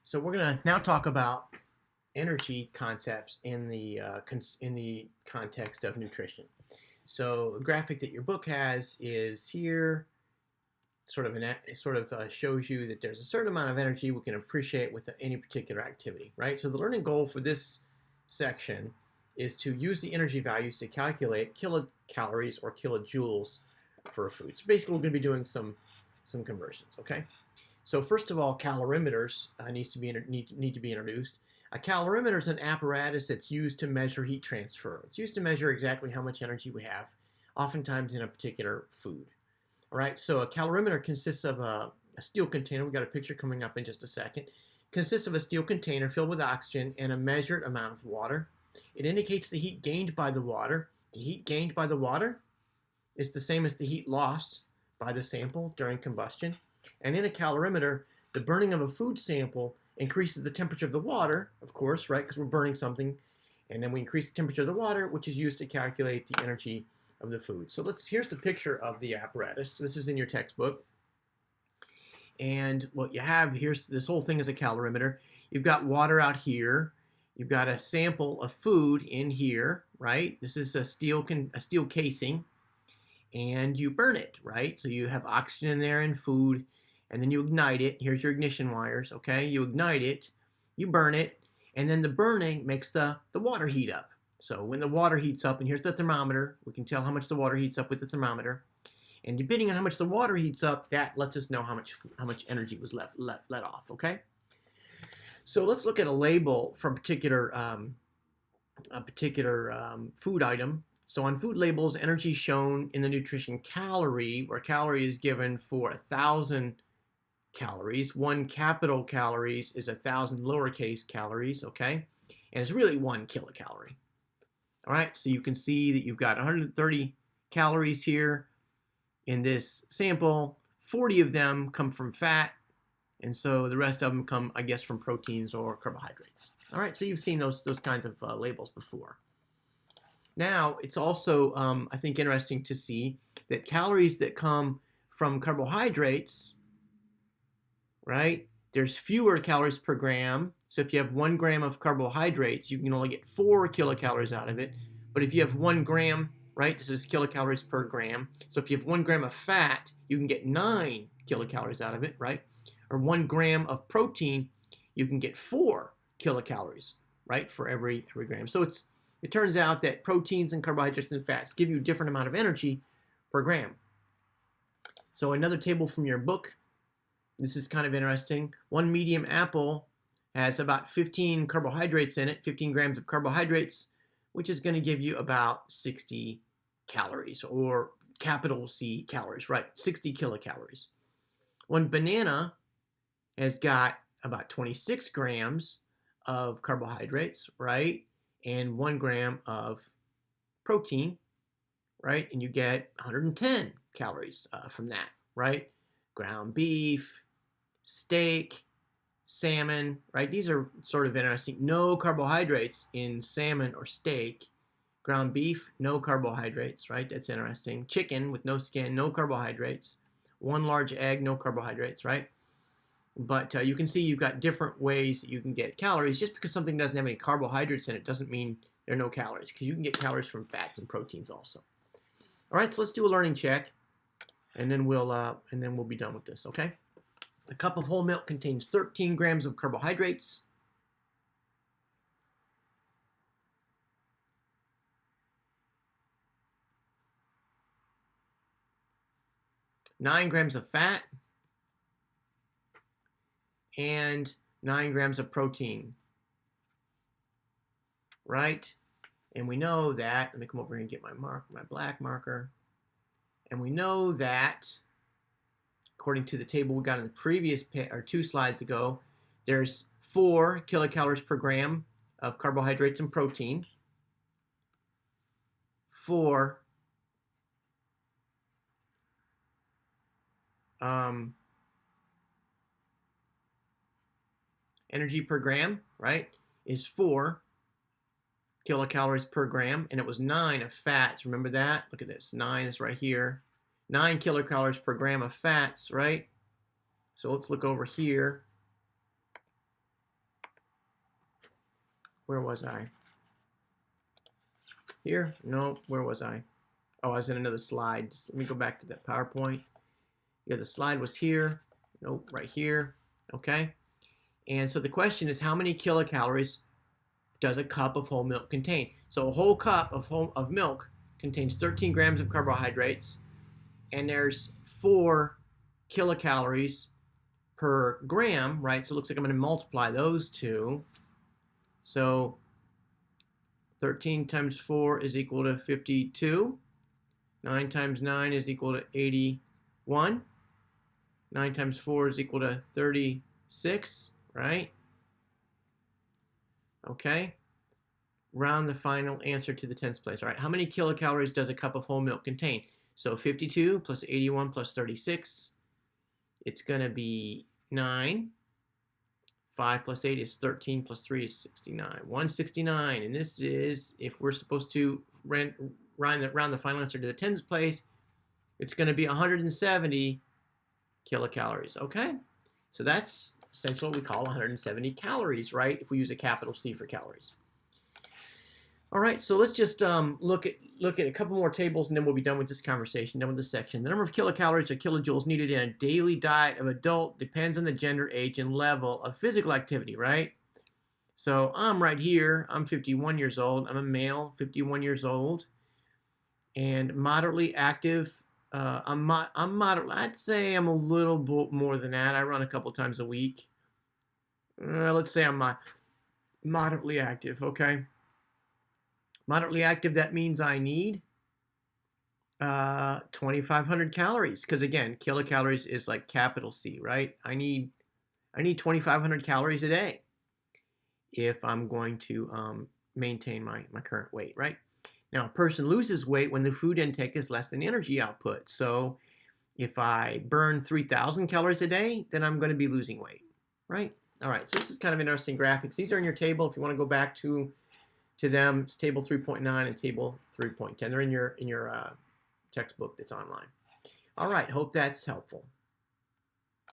So we're going to now talk about energy concepts in the context of nutrition. So a graphic that your book has is here, shows you that there's a certain amount of energy we can appreciate with any particular activity, right? So the learning goal for this section is to use the energy values to calculate kilocalories or kilojoules for a food. So basically, we're going to be doing some conversions, okay? So first of all, calorimeters need to be introduced. A calorimeter is an apparatus that's used to measure heat transfer. It's used to measure exactly how much energy we have, oftentimes in a particular food. All right, so a calorimeter consists of a steel container. We've got a picture coming up in just a second. Consists of a steel container filled with oxygen and a measured amount of water. It indicates the heat gained by the water. The heat gained by the water is the same as the heat lost by the sample during combustion. And in a calorimeter, the burning of a food sample increases the temperature of the water, of course, right? Because we're burning something. And then we increase the temperature of the water, which is used to calculate the energy of the food. So here's the picture of the apparatus. This is in your textbook. And what you have, here's this whole thing is a calorimeter. You've got water out here. You've got a sample of food in here, right? This is a steel casing. And you burn it, right? So you have oxygen in there and food, and then you ignite it. Here's your ignition wires, okay? You ignite it, you burn it, and then the burning makes the water heat up. So when the water heats up, and here's the thermometer, we can tell how much the water heats up with the thermometer. And depending on how much the water heats up, that lets us know how much energy was let off, okay? So let's look at a label for a particular food item. So on food labels, energy shown in the nutrition calorie, where calorie is given for 1,000 calories. 1 capital calories is 1,000 lowercase calories, okay? And it's really 1 kilocalorie. All right, so you can see that you've got 130 calories here in this sample. 40 of them come from fat, and so the rest of them come, I guess, from proteins or carbohydrates. All right, so you've seen those kinds of labels before. Now, it's also, I think, interesting to see that calories that come from carbohydrates, right, there's fewer calories per gram. So if you have 1 gram of carbohydrates, you can only get 4 kilocalories out of it. But if you have 1 gram, right, this is kilocalories per gram. So if you have 1 gram of fat, you can get 9 kilocalories out of it, right? Or 1 gram of protein, you can get 4 kilocalories, right, for every gram. So it turns out that proteins and carbohydrates and fats give you a different amount of energy per gram. So another table from your book. This is kind of interesting. 1 medium apple has about 15 carbohydrates in it, 15 grams of carbohydrates, which is going to give you about 60 calories, or capital C calories, right? 60 kilocalories. 1 banana has got about 26 grams of carbohydrates, right? And 1 gram of protein, right? And you get 110 calories from that, right? Ground beef, steak, salmon, right? These are sort of interesting. No carbohydrates in salmon or steak. Ground beef, no carbohydrates, right? That's interesting. Chicken with no skin, no carbohydrates. 1 large egg, no carbohydrates, right? But you can see you've got different ways that you can get calories. Just because something doesn't have any carbohydrates in it doesn't mean there are no calories, because you can get calories from fats and proteins also. All right, so let's do a learning check, and then we'll be done with this, okay? A cup of whole milk contains 13 grams of carbohydrates. Nine grams of fat, and 9 grams of protein, right? And we know that, let me come over here and get my black marker. And we know that, according to the table we got in the previous, or 2 slides ago, there's 4 kilocalories per gram of carbohydrates and protein. 4 energy per gram, right, is 4 kilocalories per gram, and it was 9 of fats. Remember that? Look at this. 9 is right here. 9 kilocalories per gram of fats, right? So let's look over here. Where was I? Here? No, where was I? Oh, I was in another slide. Just let me go back to that PowerPoint. Yeah, the slide was here. Nope, right here. Okay. And so the question is, how many kilocalories does a cup of whole milk contain? So a whole cup of milk contains 13 grams of carbohydrates, and there's 4 kilocalories per gram, right? So it looks like I'm going to multiply those two. So 13 times 4 is equal to 52. 9 times 9 is equal to 81. 9 times 4 is equal to 36, right? Okay. Round the final answer to the 10th place. All right, how many kilocalories does a cup of whole milk contain? So 52 plus 81 plus 36, it's going to be 9. 5 plus 8 is 13 plus 3 is 69. 169. And this is, if we're supposed to round the final answer to the 10th place, it's going to be 170 kilocalories. Okay? So that's essentially what we call 170 calories, right? If we use a capital C for calories. All right, so let's just look at a couple more tables, and then we'll be done with this conversation, done with this section. The number of kilocalories or kilojoules needed in a daily diet of adult depends on the gender, age, and level of physical activity, right? So I'm right here. I'm 51 years old. I'm a male, 51 years old, and moderately active. I'm moderate. I'd say I'm a little bit more than that. I run a couple times a week. Let's say I'm moderately active, okay? Moderately active, that means I need 2,500 calories, because again, kilocalories is like capital C, right? I need 2,500 calories a day if I'm going to maintain my current weight, right? Now, a person loses weight when the food intake is less than energy output. So if I burn 3,000 calories a day, then I'm going to be losing weight, right? All right, so this is kind of interesting graphics. These are in your table if you want to go back to them. It's table 3.9 and table 3.10. They're in your textbook that's online. All right, hope that's helpful.